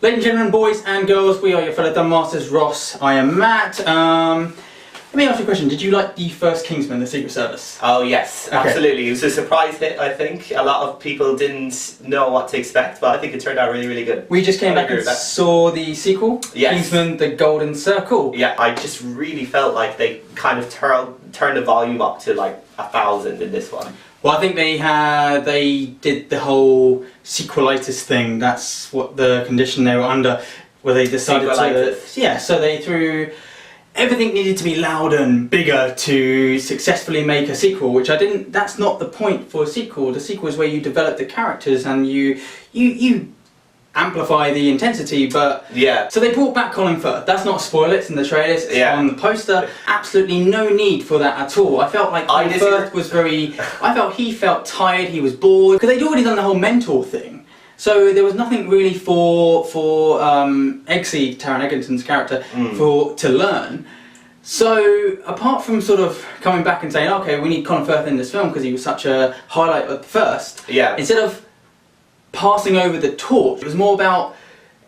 Ladies and gentlemen, boys and girls, we are your fellow Dumb Masters. Ross, I am Matt. Let me ask you a question. Did you like the first Kingsman, the Secret Service? Oh yes, okay. Absolutely. It was a surprise hit, I think. A lot of people didn't know what to expect, but I think it turned out really, really good. We just came back and saw the sequel, yes. Kingsman, The Golden Circle. Yeah, I just really felt like they kind of turned the volume up to like 1,000 in this one. Well, I think they did the whole sequelitis thing. That's what the condition they were under, where they decided sequelitis. to... Yeah, so they threw... Everything needed to be louder and bigger to successfully make a sequel, which I didn't... That's not the point for a sequel. The sequel is where you develop the characters and you amplify the intensity, but... Yeah. So they brought back Colin Firth. That's not a spoiler, it's in the trailers, it's on the poster. Absolutely no need for that at all. I felt like Colin Firth was very... I felt he felt tired, he was bored, because they'd already done the whole mentor thing. So there was nothing really for Eggsy, Taron Egerton's character, to learn. So apart from sort of coming back and saying, okay, we need Colin Firth in this film because he was such a highlight at first, instead of passing over the torch, it was more about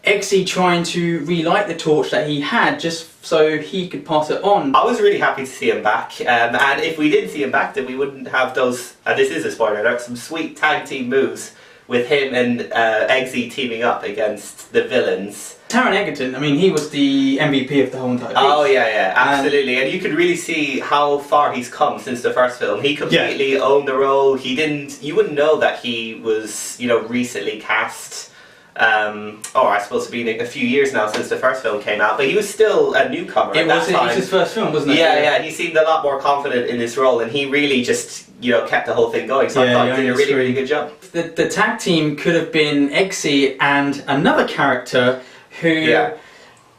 Eggsy trying to relight the torch that he had just so he could pass it on. I was really happy to see him back, and if we didn't see him back then we wouldn't have those, and this is a spoiler alert, some sweet tag team moves with him and Eggsy teaming up against the villains. Taron Egerton, I mean, he was the MVP of the whole entire piece. Oh yeah, absolutely. And you could really see how far he's come since the first film. He completely owned the role. He didn't... You wouldn't know that he was, you know, recently cast. I suppose it's been a few years now since the first film came out, but he was still a newcomer at that time. It was his first film, wasn't it? Yeah, he seemed a lot more confident in his role, and he really just, you know, kept the whole thing going. So I thought he did a really, really good job. The tag team could have been Eggsy and another character who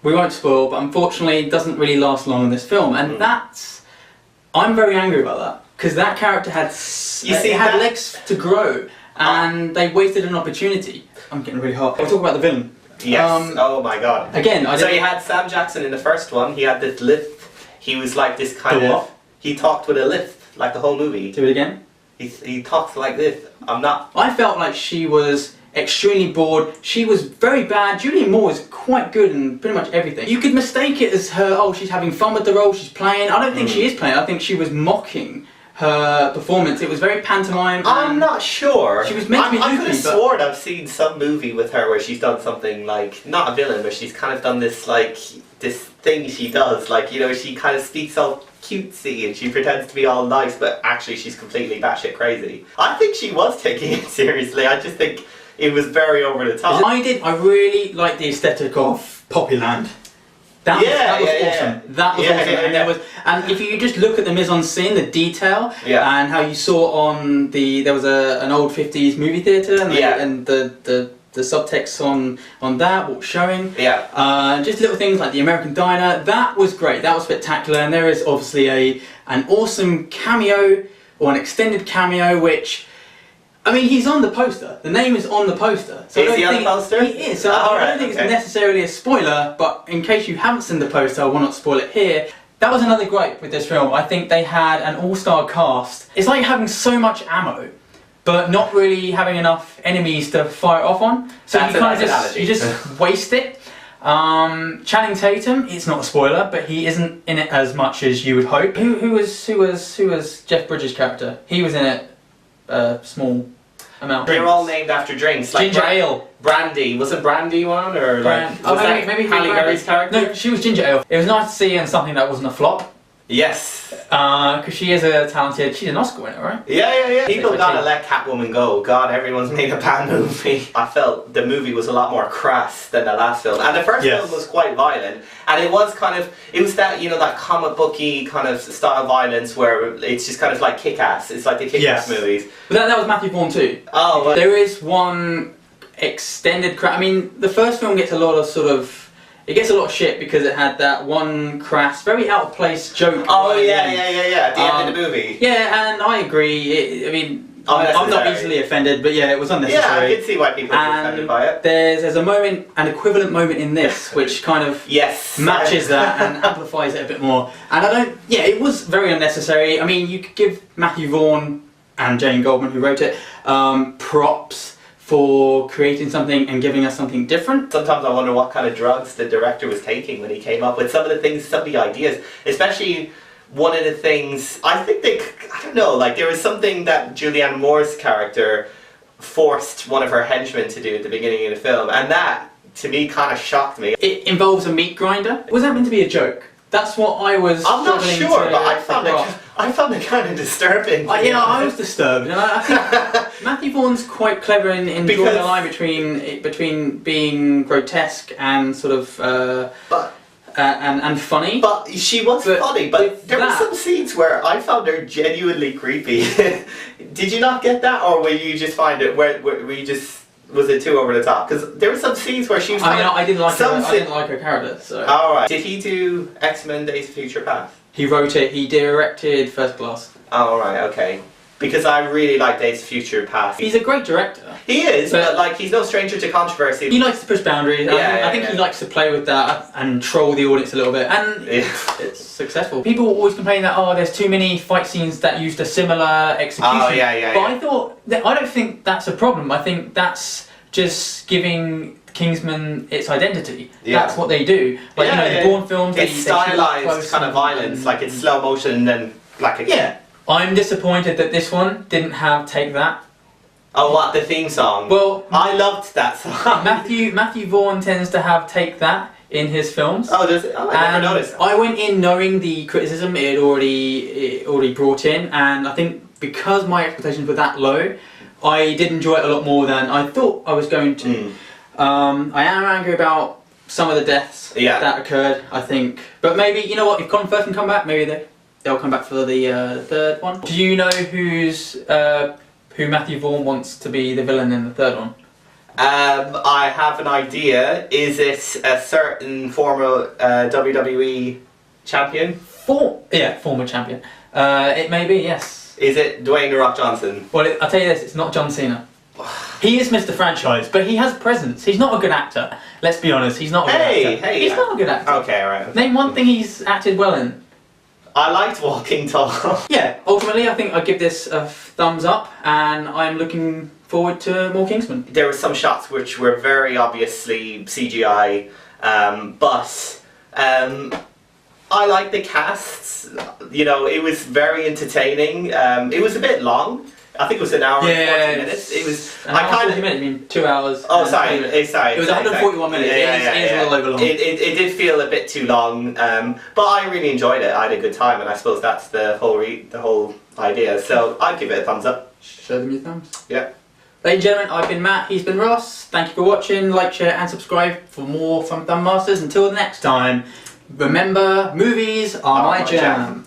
we won't spoil, but unfortunately doesn't really last long in this film, and I'm very angry about that because that character had legs to grow, and they wasted an opportunity. I'm getting really hot. We'll talk about the villain. Yes. Oh my god. Again, so you had Sam Jackson in the first one. He had this lisp. He was like this kind of... What? He talked with a lisp, like the whole movie. Do it again. He talks like this. I felt like she was extremely bored. She was very bad. Julianne Moore was quite good in pretty much everything. You could mistake it as her, oh, she's having fun with the role, she's playing. I don't think she is playing. I think she was mocking her performance. It was very pantomime. I'm not sure. She was meant to be I could have sworn I've seen some movie with her where she's done something like, not a villain, but she's kind of done this like, this thing she does, like, you know, she kind of speaks all cutesy and she pretends to be all nice, but actually she's completely batshit crazy. I think she was taking it seriously. I just think it was very over the top. I really liked the aesthetic of Poppyland. That was awesome. That was awesome. And if you just look at the mise-en-scene, the detail, and how you saw on there was an old 50s movie theatre, and the subtext on that, what was showing. Just little things like the American Diner, that was great, that was spectacular, and there is obviously an awesome cameo, or an extended cameo, which... I mean, he's on the poster. The name is on the poster. So is he on the poster? He is. So I don't think it's necessarily a spoiler, but in case you haven't seen the poster, I will not spoil it here. That was another gripe with this film. I think they had an all-star cast. It's like having so much ammo, but not really having enough enemies to fire off on. So you just waste it. Channing Tatum, it's not a spoiler, but he isn't in it as much as you would hope. Who was Jeff Bridges' character? He was in it small amount. They're all named after drinks, like ginger ale. Brandy. Wasn't Brandy one, or like maybe Halle Berry's character? No, she was ginger ale. It was nice to see her in something that wasn't a flop. Yes. Because she is a talented... She's an Oscar winner, right? Yeah. People gotta let Catwoman go. God, everyone's made a bad movie. I felt the movie was a lot more crass than the last film. And the first film was quite violent. And it was kind of... It was that, you know, that comic booky kind of style violence where it's just kind of like Kick-Ass. It's like the Kick-Ass movies. But that was Matthew Vaughn too. Oh, well. There is one extended... I mean, the first film gets a lot of sort of... It gets a lot of shit because it had that one crass, very out of place joke. Oh yeah, at the end of the movie. Yeah, and I agree. I'm not easily offended, but yeah, it was unnecessary. Yeah, I can see why people are offended by it. There's a moment, an equivalent moment in this, which kind of matches that and amplifies it a bit more. And it was very unnecessary. I mean, you could give Matthew Vaughn and Jane Goldman, who wrote it, props for creating something and giving us something different. Sometimes I wonder what kind of drugs the director was taking when he came up with some of the things, some of the ideas. Especially one of the things, I don't know, like there was something that Julianne Moore's character forced one of her henchmen to do at the beginning of the film, and that, to me, kind of shocked me. It involves a meat grinder. Was that meant to be a joke? That's what I was. I'm not sure, but I found it kind of disturbing. Yeah, I was disturbed, and I think Matthew Vaughn's quite clever in drawing the line between being grotesque and sort of and funny. But she was funny. But there were some scenes where I found her genuinely creepy. Did you not get that, or will you just find it where you just? Was it too over the top? Because there were some scenes where she was. I didn't like her character. So. All right. Did he do X-Men: Days of Future Past? He wrote it. He directed First Class. All right. Okay. Because I really like Days of Future Past. He's a great director. He is, but like he's no stranger to controversy. He likes to push boundaries. I think he likes to play with that and troll the audience a little bit, and it's successful. People always complain that there's too many fight scenes that used a similar execution. Oh yeah. But I thought I don't think that's a problem. I think that's just giving Kingsman its identity. Yeah. That's what they do. Like the Bourne films. It's stylized kind of violence, like it's slow motion and then like a yeah. I'm disappointed that this one didn't have Take That. Oh, what, the theme song? Well, I loved that song. Matthew Vaughn tends to have Take That in his films. Oh, does it? Oh, I never noticed that. I went in knowing the criticism it had already brought in, and I think because my expectations were that low, I did enjoy it a lot more than I thought I was going to. I am angry about some of the deaths that occurred, I think. But maybe, you know what, if Colin Firth can come back, maybe they'll come back for the third one. Do you know who Matthew Vaughn wants to be the villain in the third one? I have an idea. Is it a certain former WWE champion? Former champion. It may be, yes. Is it Dwayne "The Rock" Johnson? Well, I'll tell you this, it's not John Cena. He is Mr. Franchise, but he has presence. He's not a good actor. Let's be honest, he's not a good actor. He's not a good actor. Okay, alright. Name one thing he's acted well in. I liked Walking Tall. Yeah, ultimately I think I'd give this a thumbs up, and I'm looking forward to more Kingsman. There were some shots which were very obviously CGI, but I like the casts. You know, it was very entertaining. It was a bit long. I think it was an hour and 40 minutes. It was. An hour and 40 minutes. I mean, 2 hours. Oh, sorry. It was 141 minutes. It is a little over long. It did feel a bit too long, but I really enjoyed it. I had a good time, and I suppose that's the whole idea. So I'd give it a thumbs up. Show them your thumbs. Yeah. Ladies and gentlemen, I've been Matt. He's been Ross. Thank you for watching. Like, share, and subscribe for more from Thumb Masters. Until the next time, remember, movies are my jam.